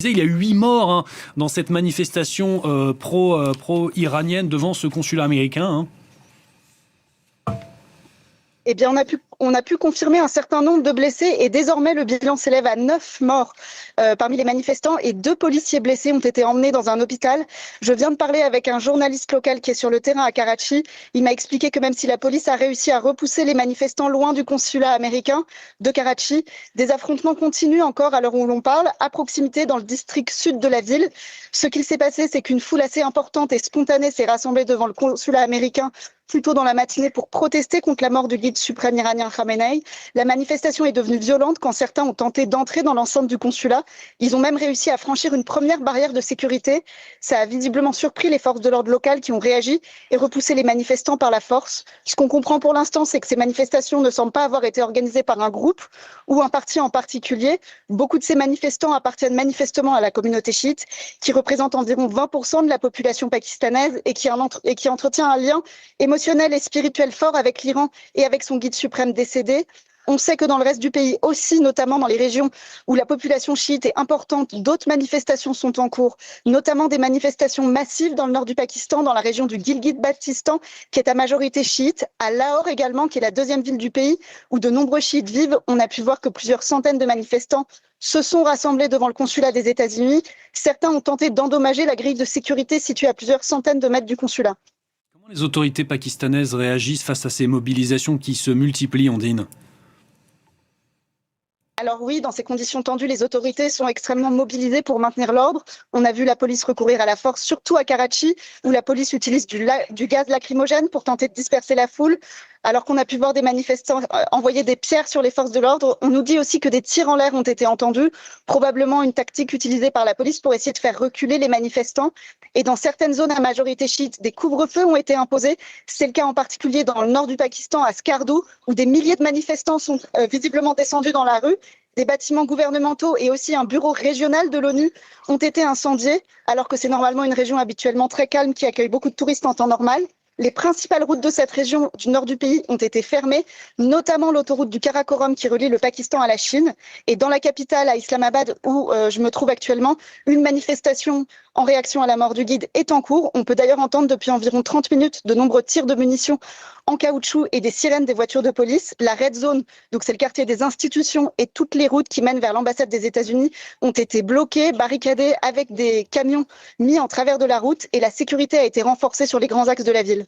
Il y a eu 8 morts dans cette manifestation pro-iranienne devant ce consulat américain. Eh bien, on a pu confirmer un certain nombre de blessés et désormais le bilan s'élève à 9 morts parmi les manifestants et 2 policiers blessés ont été emmenés dans un hôpital. Je viens de parler avec un journaliste local qui est sur le terrain à Karachi. Il m'a expliqué que même si la police a réussi à repousser les manifestants loin du consulat américain de Karachi, des affrontements continuent encore à l'heure où l'on parle, à proximité dans le district sud de la ville. Ce qu'il s'est passé, c'est qu'une foule assez importante et spontanée s'est rassemblée devant le consulat américain plus tôt dans la matinée pour protester contre la mort du guide suprême iranien Khamenei. La manifestation est devenue violente quand certains ont tenté d'entrer dans l'enceinte du consulat. Ils ont même réussi à franchir une première barrière de sécurité. Ça a visiblement surpris les forces de l'ordre locales qui ont réagi et repoussé les manifestants par la force. Ce qu'on comprend pour l'instant, c'est que ces manifestations ne semblent pas avoir été organisées par un groupe ou un parti en particulier. Beaucoup de ces manifestants appartiennent manifestement à la communauté chiite, qui représente environ 20% de la population pakistanaise et qui entretient un lien émotionnel et spirituel fort avec l'Iran et avec son guide suprême décédé. On sait que dans le reste du pays aussi, notamment dans les régions où la population chiite est importante, d'autres manifestations sont en cours, notamment des manifestations massives dans le nord du Pakistan, dans la région du Gilgit-Baltistan, qui est à majorité chiite, à Lahore également, qui est la deuxième ville du pays, où de nombreux chiites vivent. On a pu voir que plusieurs centaines de manifestants se sont rassemblés devant le consulat des États-Unis. Certains ont tenté d'endommager la grille de sécurité située à plusieurs centaines de mètres du consulat. Comment les autorités pakistanaises réagissent face à ces mobilisations qui se multiplient, Ondine ? Alors oui, dans ces conditions tendues, les autorités sont extrêmement mobilisées pour maintenir l'ordre. On a vu la police recourir à la force, surtout à Karachi, où la police utilise du gaz lacrymogène pour tenter de disperser la foule. Alors qu'on a pu voir des manifestants envoyer des pierres sur les forces de l'ordre, on nous dit aussi que des tirs en l'air ont été entendus, probablement une tactique utilisée par la police pour essayer de faire reculer les manifestants. Et dans certaines zones à majorité chiite, des couvre-feux ont été imposés. C'est le cas en particulier dans le nord du Pakistan, à Skardu, où des milliers de manifestants sont visiblement descendus dans la rue. Des bâtiments gouvernementaux et aussi un bureau régional de l'ONU ont été incendiés, alors que c'est normalement une région habituellement très calme qui accueille beaucoup de touristes en temps normal. Les principales routes de cette région du nord du pays ont été fermées, notamment l'autoroute du Karakoram qui relie le Pakistan à la Chine. Et dans la capitale, à Islamabad, où je me trouve actuellement, une manifestation en réaction à la mort du guide est en cours. On peut d'ailleurs entendre depuis environ 30 minutes de nombreux tirs de munitions en caoutchouc et des sirènes des voitures de police. La Red Zone, donc c'est le quartier des institutions, et toutes les routes qui mènent vers l'ambassade des États-Unis ont été bloquées, barricadées avec des camions mis en travers de la route et la sécurité a été renforcée sur les grands axes de la ville.